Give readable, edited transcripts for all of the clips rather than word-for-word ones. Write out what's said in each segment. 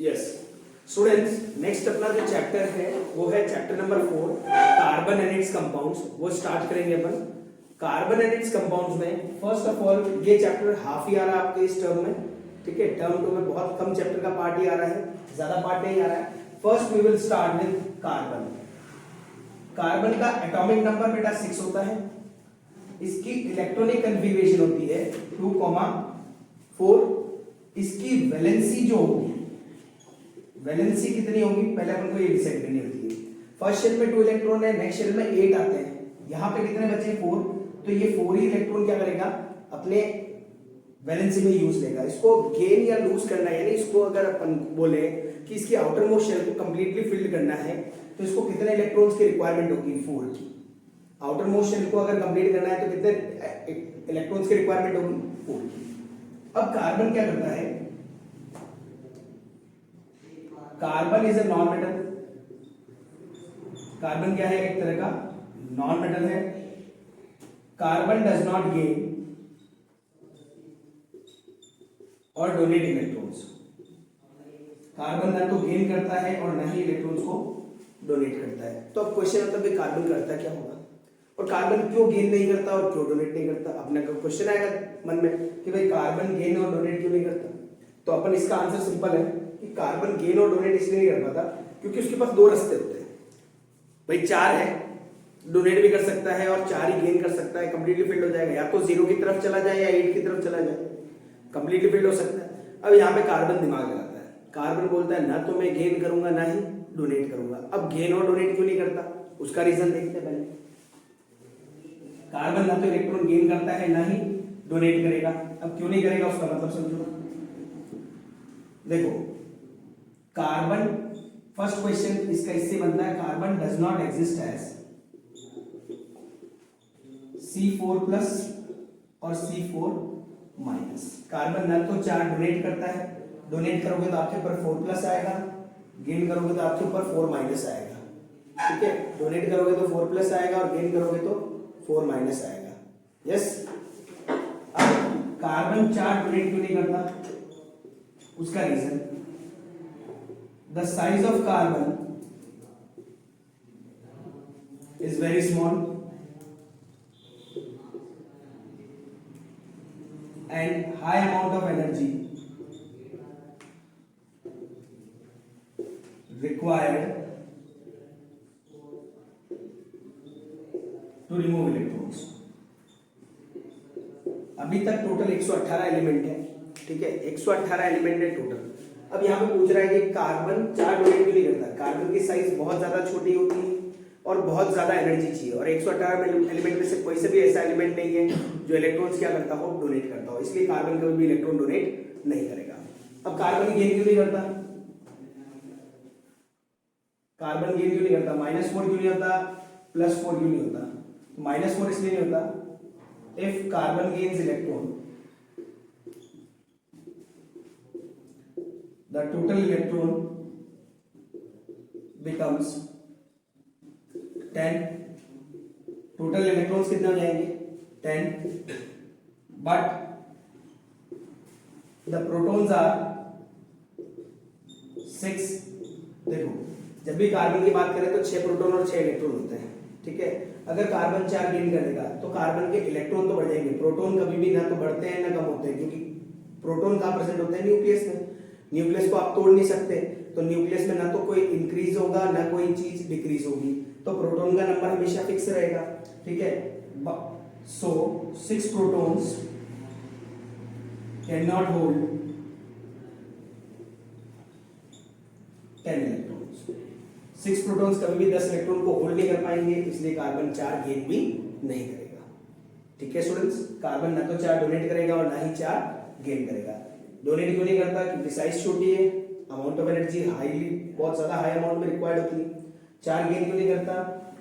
Yes students, next अपना जो chapter है वो है chapter number 4 carbon and it's compounds. वो स्टार्ट करेंगे अपन। कार्बन एंड इट्स कंपाउंड्स में फर्स्ट ऑफ ऑल ये चैप्टर हाफ ही आ रहा है आपके इस टर्म में, ठीक है। टर्म 2 में बहुत कम चैप्टर का पार्ट ही आ रहा है, ज्यादा पार्ट नहीं आ रहा है। First we will start with carbon. Carbon का एटॉमिक नंबर बेटा 6 होता है। इसकी इलेक्ट्रॉनिक कन्फिगरेशन होती है 2,4। इसकी वैलेंसी जो होगी, वैलेंसी कितनी होगी पहले अपन को ये डिसाइड करनी होती है। फर्स्ट शेल में 2 इलेक्ट्रॉन है, नेक्स्ट शेल में 8 आते हैं। यहाँ पे कितने बचे 4, तो ये 4 ही इलेक्ट्रॉन क्या करेगा अपने वैलेंसी में यूज लेगा। इसको गेन या लूज करना है, यानी इसको अगर अपन बोले कि इसकी आउटर मोस्ट शेल को कंप्लीटली फिल्ड करना है तो इसको कितने इलेक्ट्रॉन्स की रिक्वायरमेंट होगी 4 की। आउटर मोस्ट शेल को अगर कंप्लीट करना है तो कितने इलेक्ट्रॉन्स की रिक्वायरमेंट होगी 4 की। अब कार्बन क्या करता है, carbon is a non metal. Carbon क्या है, एक तरह का नॉन मेटल है। कार्बन डज नॉट गेन और डोनेट इलेक्ट्रॉन्स। कार्बन ना तो गेन करता है और ना ही इलेक्ट्रॉन्स को डोनेट करता है। तो अब क्वेश्चन आता है कार्बन करता क्या होगा और कार्बन क्यों गेन नहीं करता और क्यों डोनेट नहीं करता। अपने को क्वेश्चन आएगा मन में कि भाई कार्बन गेन और डोनेट क्यों नहीं करता। तो अपन इसका आंसर सिंपल है कि कार्बन गेन और डोनेट इसलिए नहीं कर पाता क्योंकि उसके पास 2 रास्ते होते हैं। भाई 4 है, डोनेट भी कर सकता है और 4 ही गेन कर सकता है, कंप्लीटली फिल्ड हो जाएगा। या तो 0 की तरफ चला जाए या 8 की तरफ चला जाए, कंप्लीटली फिल्ड हो सकता है। अब यहाँ पे कार्बन दिमाग लगाता है। कार्बन बोलता है ना तो मैं गेन करूंगा ना ही डोनेट करूंगा। अब गेन और डोनेट क्यों नहीं करता, उसका रीजन देखते हैं पहले। कार्बन ना तो इलेक्ट्रॉन गेन करता है ना ही डोनेट करेगा। अब क्यों नहीं करेगा उसका मतलब समझो। देखो कार्बन, फर्स्ट क्वेश्चन इसका इससे बनता है, carbon does not exist as C4+ और C4-। कार्बन ना तो 4 डोनेट करता है, डोनेट करोगे तो आपके ऊपर 4+ आएगा, गेन करोगे तो आपके ऊपर 4- आएगा, ठीक है। डोनेट करोगे तो 4+ आएगा और गेन करोगे तो 4- आएगा। यस, अब कार्बन 4 डोनेट क्यों नहीं करता, उसका reason, the size of carbon is very small and high amount of energy required to remove electrons। अभी तक टोटल 118 एलिमेंट है, ठीक है। 118 एलिमेंट है टोटल। अब यहाँ पे पूछ रहा है कि कार्बन 4 डोनेट क्यों नहीं करता। कार्बन की साइज बहुत ज्यादा छोटी होती है और बहुत ज्यादा एनर्जी चाहिए, और 118 एलिमेंट में से कोई से भी ऐसा एलिमेंट नहीं है जो इलेक्ट्रॉन्स क्या करता हो, डोनेट करता हो। इसलिए कार्बन कभी भी इलेक्ट्रॉन डोनेट नहीं करेगा। अब कार्बन गेन क्यों नहीं करता, कार्बन गेन क्यों नहीं करता, -4 क्यों नहीं होता, +4 क्यों नहीं होता। -4 इसलिए नहीं होता, if carbon gains electron the total electron becomes 10। Total electrons कितने हो जाएंगे 10, बट द प्रोटॉन्स आर 6। देखो जब भी कार्बन की बात करें तो 6 प्रोटॉन और 6 इलेक्ट्रॉन होते हैं, ठीक है। अगर कार्बन 4 गेन करेगा तो कार्बन के इलेक्ट्रॉन तो बढ़ जाएंगे, प्रोटॉन कभी भी ना तो बढ़ते हैं ना कम होते हैं, क्योंकि प्रोटॉन कहाँ प्रेजेंट होते हैं, न्यूक्लियस में। न्यूक्लियस को आप तोड़ नहीं सकते, तो न्यूक्लियस में ना तो कोई इंक्रीज होगा ना कोई चीज डिक्रीज होगी, तो प्रोटॉन का नंबर हमेशा फिक्स रहेगा, ठीक है। सो 6 protons can not hold 10 electrons. 6 protons कभी भी 10 इलेक्ट्रॉन को होल्ड नहीं कर पाएंगे, इसलिए कार्बन 4 गेन भी नहीं करेगा, ठीक है स्टूडेंट्स। कार्बन ना तो 4 डोनेट करेगा और ना ही 4 गेन करेगा। डोनेट क्यों नहीं करता, क्योंकि साइज छोटी है, अमाउंट ऑफ एनर्जी हाईली, बहुत ज्यादा हाई अमाउंट में रिक्वायर्ड होती है। 4 गेन क्यों नहीं करता,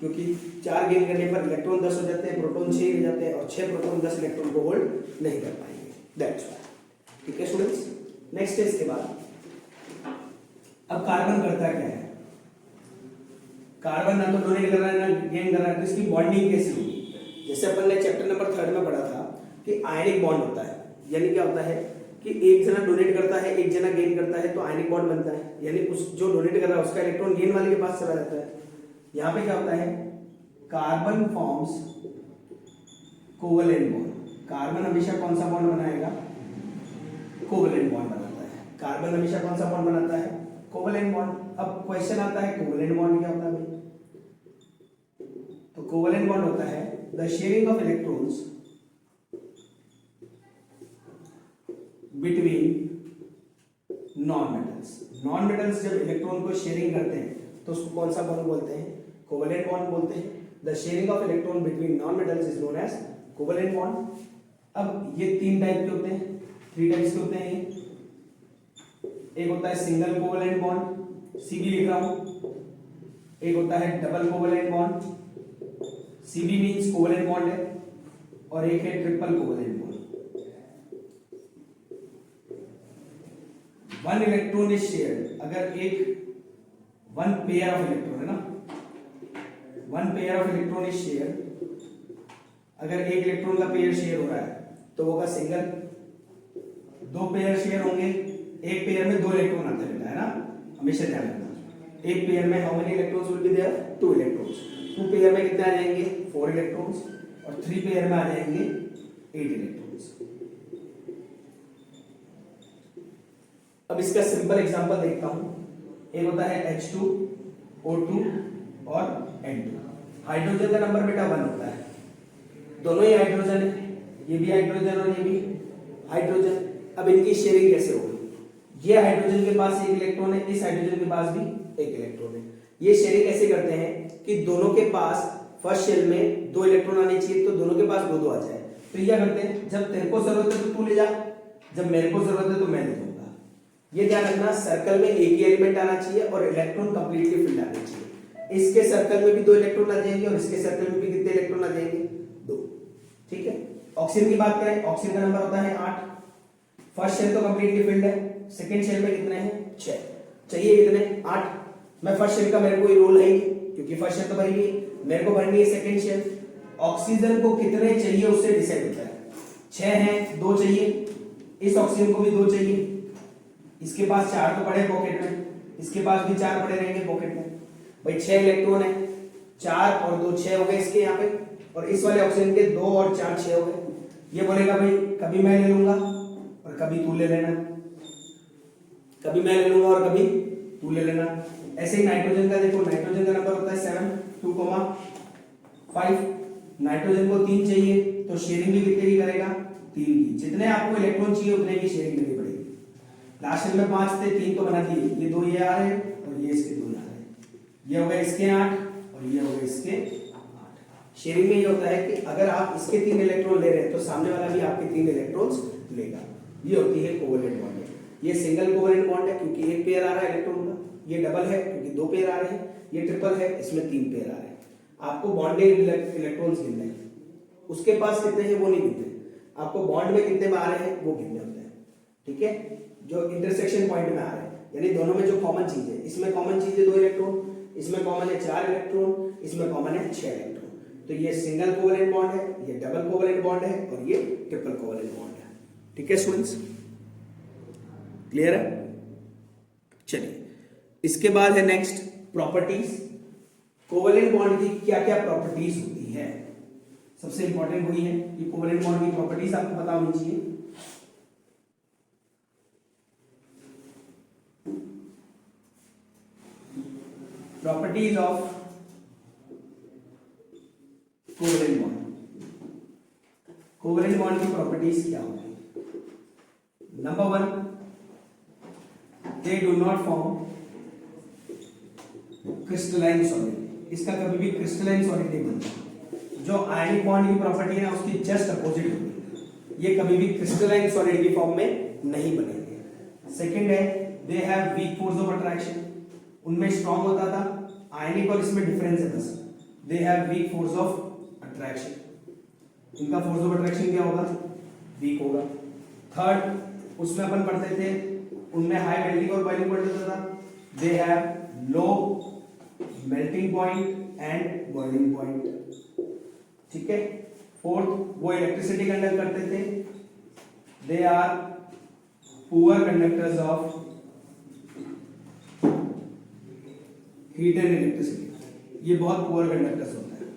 क्योंकि 4 गेन करने पर इलेक्ट्रॉन 10 हो जाते हैं, प्रोटॉन 6 हो जाते हैं, और 6 प्रोटॉन 10 इलेक्ट्रॉन को होल्ड नहीं कर पाएंगे, दैट्स व्हाई, ठीक है स्टूडेंट्स। नेक्स्ट है इसके बाद, अब कार्बन करता क्या है। कार्बन ना तो डोनेट कर रहा है ना गेन कर रहा है, तो इसकी बॉन्डिंग कैसी होगी। जैसे अपन ने चैप्टर नंबर 3 में पढ़ा था कि आयनिक बॉन्ड होता है, यानी क्या होता है कि एक जना डोनेट करता है, एक जना गेन करता है, तो आयनिक बॉन्ड बनता है, यानी उस जो डोनेट कर रहा है उसका इलेक्ट्रॉन गेन वाले के पास चला जाता है। यहाँ पे क्या होता है, carbon forms covalent bond. Carbon हमेशा कौन सा बॉन्ड बनाएगा, कोवेलेंट बॉन्ड बनाता है। कार्बन हमेशा कौन सा बॉन्ड बनाता है, कोवेलेंट बॉन्ड। अब क्वेश्चन आता है कोवेलेंट बॉन्ड क्या होता है भाई, तो कोवेलेंट बॉन्ड होता है the sharing of electrons between non metals. Non metals जब इलेक्ट्रॉन को शेयरिंग करते हैं तो उसको कौन सा बॉन्ड बोलते हैं, कोवेलेंट बॉन्ड बोलते हैं। The sharing of electron between non metals is known as covalent bond. अब ये तीन टाइप के होते हैं, थ्री टाइप्स के होते हैं ये। एक होता है सिंगल कोवेलेंट बॉन्ड, सीबी लिख रहा हूं। एक होता है double covalent bond, CB means covalent bond है। और एक है triple covalent bond. One electron is shared, अगर एक वन पेयर ऑफ इलेक्ट्रॉन है ना, one pair of electron is shared, अगर एक इलेक्ट्रॉन का पेयर शेयर हो रहा है तो वो होगा सिंगल। दो पेयर शेयर होंगे, एक पेयर में दो इलेक्ट्रॉन आते रहता है ना, हमेशा ध्यान रखना। एक पेयर में how many electrons will be there, two electrons. Two pair में कितने आ जाएंगे, फोर इलेक्ट्रॉन्स। और थ्री पेयर में आ जाएंगे एट इलेक्ट्रॉन्स। अब इसका सिंपल एग्जांपल देखता हूं। एक होता है H2, O2 और N2। हाइड्रोजन का नंबर बेटा 1 होता है, दोनों ही हाइड्रोजन है, ये भी हाइड्रोजन और ये भी हाइड्रोजन। अब इनकी शेयरिंग कैसे होगी, ये हाइड्रोजन के पास एक इलेक्ट्रॉन है, इस हाइड्रोजन के पास भी एक इलेक्ट्रॉन है। ये शेयरिंग कैसे करते हैं कि दोनों के पास फर्स्ट शेल में दो इलेक्ट्रॉन आने चाहिए, तो दोनों के पास दो दो आ जाए। तो ये क्या करते हैं, जब तेरे को जरूरत है तो तू ले जा, जब मेरे को जरूरत है तो मैं ले दूंगा। ये ध्यान रखना, सर्कल में एक ही एलिमेंट आना चाहिए और इलेक्ट्रॉन कंप्लीटली फिल्ड आने चाहिए। इसके सर्कल में भी दो इलेक्ट्रॉन आ जाएंगे और इसके सर्कल में भी कितने इलेक्ट्रॉन आ जाएंगे, दो। ठीक है। ऑक्सीजन की बात करें, ऑक्सीजन का नंबर होता है 8। फर्स्ट शेल तो कंप्लीटली फिल्ड है, सेकंड शेल में कितने हैं, 6। चाहिए कितने, 8। मैं फर्स्ट शेल का मेरे को कोई रोल है ही क्योंकि फर्स्ट शेल तो भरी नहीं, मेरे को भरनी है सेकंड शेल। ऑक्सीजन को कितने चाहिए उससे डिसाइड होता है, 6 हैं, 2 चाहिए। इस ऑक्सीजन को भी 2 चाहिए। इसके पास 4 तो पड़े पॉकेट में, इसके पास भी 4 पड़े रहेंगे पॉकेट में। भाई 6 इलेक्ट्रॉन है, 4 और 2 6 हो गए इसके यहाँ पे, और इस वाले ऑक्सीजन के 2 और 4 6 हो गए। ये बोलेगा भाई कभी मैं ले लूंगा और कभी तू ले लेना, कभी मैं ले लूंगा और कभी तू ले लेना। ऐसे ही नाइट्रोजन का देखो, नाइट्रोजन का नंबर होता है 7 2,5। नाइट्रोजन को 3 चाहिए तो शेयरिंग भी कितने की करेगा, 3 की। जितने आपको इलेक्ट्रॉन चाहिए उतने की शेयरिंग करनी पड़ेगी। लास्ट में 5 थे, 3 तो बना दिए, ये 2 ये आ रहे हैं और ये इसके 2 आ रहे हैं। ये हो गए इसके 8 और ये हो गए इसके 8। शेयरिंग में ये होता है कि अगर आप इसके 3 इलेक्ट्रॉन ले रहे हैं तो सामने वाला भी आपके 3 इलेक्ट्रॉन्स लेगा। ये होती है कोवेलेंट बॉन्ड। ये सिंगल कोवेलेंट बॉन्ड है क्योंकि एक पेयर आ रहा है इलेक्ट्रॉन का, ये डबल है क्योंकि 2 पेयर आ रहे हैं, ये ट्रिपल है इसमें 3 पेयर आ रहे हैं। आपको बॉन्डेड इलेक्ट्रॉन्स गिनने हैं, उसके पास कितने हैं वो नहीं गिनते, आपको बॉन्ड में कितने आ रहे हैं वो गिनने होते हैं। ठीक है, जो इंटरसेक्शन पॉइंट में आ रहे हैं, यानी दोनों में जो कॉमन चीज है, इसमें कॉमन चीज है 2 इलेक्ट्रॉन, इसमें कॉमन है 4 इलेक्ट्रॉन, इसमें कॉमन है 6 इलेक्ट्रॉन। तो ये सिंगल कोवेलेंट बॉन्ड है, ये डबल कोवेलेंट बॉन्ड है और ये ट्रिपल कोवेलेंट बॉन्ड है। ठीक है स्टूडेंट्स, क्लियर है। चलिए इसके बाद है नेक्स्ट प्रॉपर्टीज। कोवेलेंट बॉन्ड की क्या क्या प्रॉपर्टीज होती है, सबसे इंपॉर्टेंट वही है कि कोवेलेंट बॉन्ड की प्रॉपर्टीज आपको पता होनी चाहिए। Properties of covalent bond. Covalent bond की प्रॉपर्टीज क्या होगी, number 1, they do not form crystalline solid. इसका कभी भी क्रिस्टलाइन सॉलिड नहीं बनता। जो आयनिक बॉन्ड की प्रॉपर्टी है ना उसकी जस्ट अपोजिट होगी, ये कभी भी क्रिस्टलाइन सॉलिड की फॉर्म में नहीं बनेंगे। सेकंड है, they have weak force of attraction. उनमें स्ट्रॉन्ग होता था, आयनिक और इसमें डिफरेंस है बस, they have weak force of attraction. इनका फोर्स ऑफ अट्रैक्शन क्या होगा, वीक होगा। थर्ड, उसमें अपन पढ़ते थे, उनमें हाई मेल्टिंग और बॉइलिंग पॉइंट होता था, they have low melting point and boiling point. ठीक है। फोर्थ, वो इलेक्ट्रिसिटी कंडक्ट करते थे, they are poor conductors of heat and electricity, ये बहुत पुअर कंडक्टर्स होते हैं,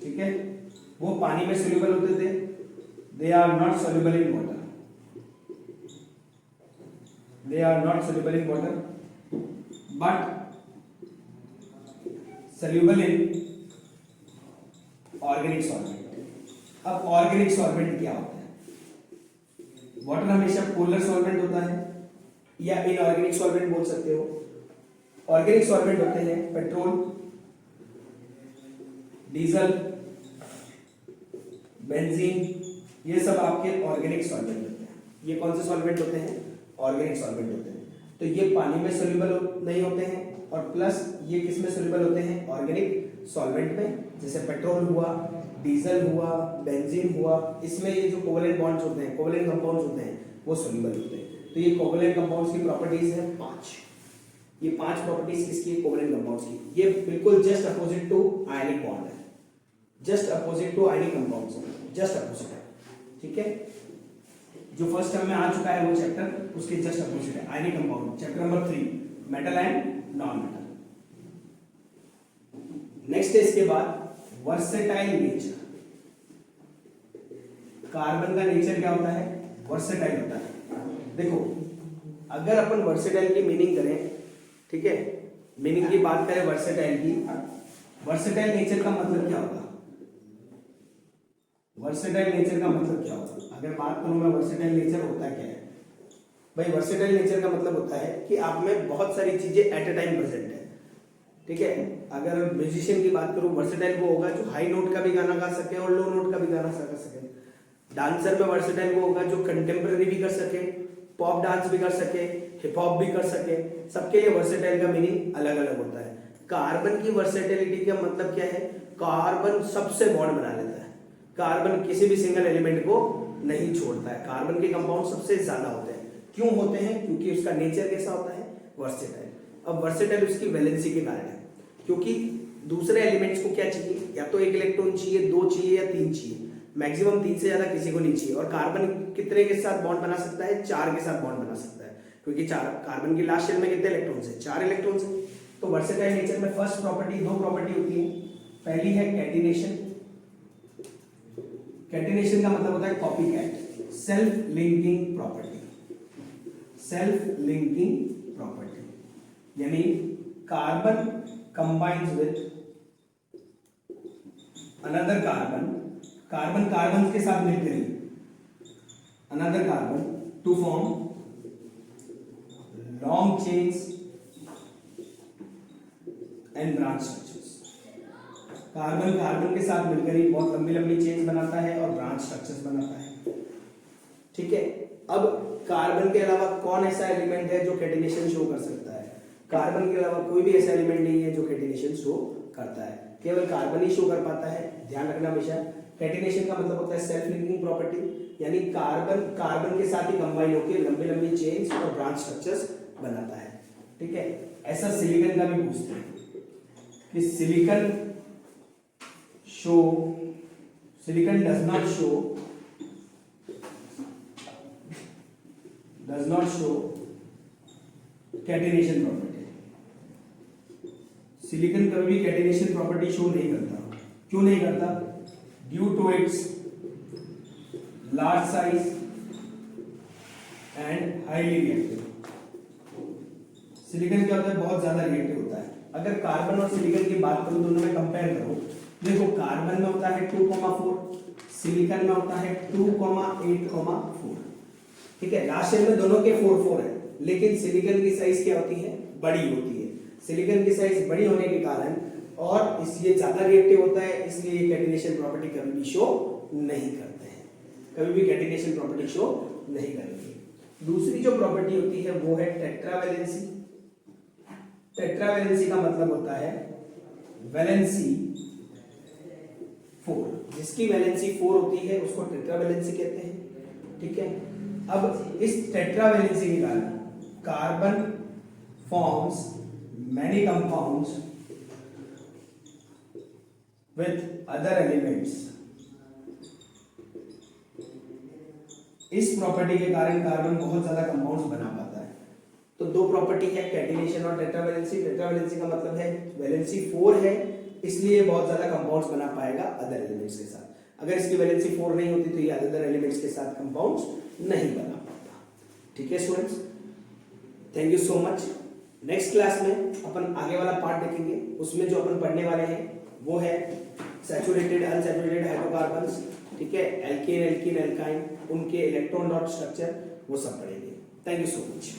ठीक है। वो पानी में सोल्यूबल होते थे, they are not soluble in water, they are not soluble in water but soluble in organic solvent. अब ऑर्गेनिक सॉल्वेंट क्या होता है? वाटर हमेशा पोलर सॉल्वेंट होता है या इनऑर्गेनिक सॉल्वेंट बोल सकते हो। ऑर्गेनिक सॉल्वेंट होते हैं पेट्रोल, डीजल, बेंजीन, ये सब आपके ऑर्गेनिक सॉल्वेंट होते हैं। ये कौन से सॉल्वेंट होते हैं? ऑर्गेनिक सॉल्वेंट होते हैं। तो ये पानी में सोल्यूबल नहीं होते हैं और प्लस ये किस में सोल्यूबल होते हैं? ऑर्गेनिक सॉल्वेंट में, जैसे पेट्रोल हुआ, डीजल हुआ, बेंजीन हुआ, इसमें ये जो कोवलेंट बॉन्ड्स होते हैं, कोवलेंट कंपाउंड्स होते हैं, वो सोल्यूबल होते हैं। तो ये कोवलेंट कंपाउंड्स की प्रॉपर्टीज है 5। ये 5 प्रॉपर्टीज किसकी? कोवलेंट कंपाउंड्स की। ये बिल्कुल just opposite to ionic bond है, just opposite to ionic compounds है, जस्ट अपोजिट है, ठीक है। जो फर्स्ट टर्म में आ चुका है वो चैप्टर, उसके जस्ट अपोजिट है ionic compound, chapter number 3, metal and non metal. Next है इसके बाद वर्सेटाइल नेचर। कार्बन का नेचर क्या होता है? वर्सेटाइल होता है। देखो, अगर अपन वर्सेटाइल की मीनिंग करें, ठीक है, मीनिंग की बात करें वर्सेटाइल की, वर्सेटाइल नेचर का मतलब क्या होगा? वर्सेटाइल नेचर का मतलब क्या होगा? अगर बात करूं मैं वर्सेटाइल नेचर होता क्या है भाई? वर्सेटाइल नेचर का मतलब होता है कि आप में बहुत सारी चीजें एट ए टाइम प्रेजेंट है, ठीक है। अगर म्यूजिशियन की बात करूं, वर्सेटाइल वो होगा जो हाई नोट का भी गाना गा सके और लो नोट का भी गाना गा सके। डांसर में वर्सेटाइल वो होगा जो कंटेम्पररी भी कर सके, पॉप डांस भी कर सके, हिप हॉप भी कर सके। सबके लिए वर्सेटाइल का मीनिंग अलग अलग होता है। कार्बन की वर्सेटिलिटी का मतलब क्या है? कार्बन सबसे बॉन्ड बना लेता है, कार्बन किसी भी सिंगल एलिमेंट को नहीं छोड़ता है। कार्बन के कंपाउंड सबसे ज्यादा होते हैं। क्यों होते हैं? क्योंकि उसका नेचर कैसा होता है? वर्सेटाइल। अब वर्सेटाइल उसकी वैलेंसी के कारण है, क्योंकि दूसरे एलिमेंट्स को क्या चाहिए? या तो 1 इलेक्ट्रॉन चाहिए, 2 चाहिए या 3 चाहिए, मैक्सिमम 3 से ज्यादा किसी को नहीं चाहिए। और कार्बन कितने के साथ बॉन्ड बना सकता है? 4 के साथ बॉन्ड बना सकता है, क्योंकि 4 कार्बन की लास्ट शेल में कितने इलेक्ट्रॉन्स हैं? 4 इलेक्ट्रॉन्स हैं। तो वर्सेटाइल नेचर में फर्स्ट प्रॉपर्टी, 2 प्रॉपर्टी होती है। पहली है कैटिनेशन। कैटिनेशन का मतलब होता है copycat, self linking property, self linking property, यानी carbon combines with another carbon, carbon carbon के साथ मिलकर ही another carbon to form long chains and branch structures. Carbon carbon के साथ मिलकर ही बहुत लंबी लंबी चेन्स बनाता है और ब्रांच स्ट्रक्चर्स बनाता है, ठीक है। अब कार्बन के अलावा कौन ऐसा एलिमेंट है जो कैटिनेशन शो कर सकता है? कार्बन के अलावा कोई भी ऐसा एलिमेंट नहीं है जो कैटिनेशन शो करता है, केवल कार्बन ही शो कर पाता है। ध्यान रखना हमेशा, कैटिनेशन का मतलब होता है सेल्फ लिंकिंग प्रॉपर्टी, यानी कार्बन कार्बन के साथ ही कंबाइन होकर लंबी लंबी चेन्स और ब्रांच स्ट्रक्चर्स बनाता है, ठीक है। ऐसा सिलिकॉन का भी पूछते हैं कि silicon does not show catenation property. Silicon कभी भी कैटिनेशन प्रॉपर्टी शो नहीं करता। क्यों नहीं करता? Due to its large size and highly reactive. Silicon क्या होता है? बहुत ज्यादा रिएक्टिव होता है। अगर कार्बन और सिलिकॉन की बात करूं, दोनों में कंपेयर करो, देखो कार्बन में होता है 2,4, सिलिकॉन में होता है 2,8,4, ठीक है। लास्ट शेल में दोनों के 4,4 है, लेकिन सिलिकॉन की साइज क्या होती है? बड़ी होती है। सिलिकॉन की साइज बड़ी होने के कारण और इसलिए ज्यादा रिएक्टिव होता है, इसलिए कैटिनेशन प्रॉपर्टी कभी भी शो नहीं करते हैं, कभी भी कैटिनेशन प्रॉपर्टी शो नहीं करेंगे। दूसरी जो प्रॉपर्टी होती है वो है टेट्रावैलेंसी। टेट्रावैलेंसी का मतलब होता है वैलेंसी 4, जिसकी वैलेंसी 4 होती है उसको टेट्रावैलेंसी कहते हैं, ठीक है। अब इस टेट्रावैलेंसी के कारण carbon forms many compounds with other elements इस प्रॉपर्टी के कारण कार्बन बहुत ज्यादा कंपाउंड्स बना पाता है। तो दो प्रॉपर्टी है, कैटिनेशन और टेट्रावैलेंसी। टेट्रावैलेंसी का मतलब है वैलेंसी 4 है, इसलिए बहुत ज्यादा कंपाउंड्स बना पाएगा अदर एलिमेंट्स के साथ। अगर इसकी वैलेंसी 4 नहीं होती तो ये अदर एलिमेंट्स के साथ कंपाउंड्स नहीं बना पाता। ठीक है students, thank you so much. Next class में अपन आगे वाला पार्ट देखेंगे, उसमें जो अपन पढ़ने वाले हैं वो है सैचुरेटेड अनसैचुरेटेड हाइड्रोकार्बन्स, ठीक है, एल्केन एल्कीन एल्काइन, उनके इलेक्ट्रॉन डॉट स्ट्रक्चर, वो सब पढ़ेंगे। Thank you so much.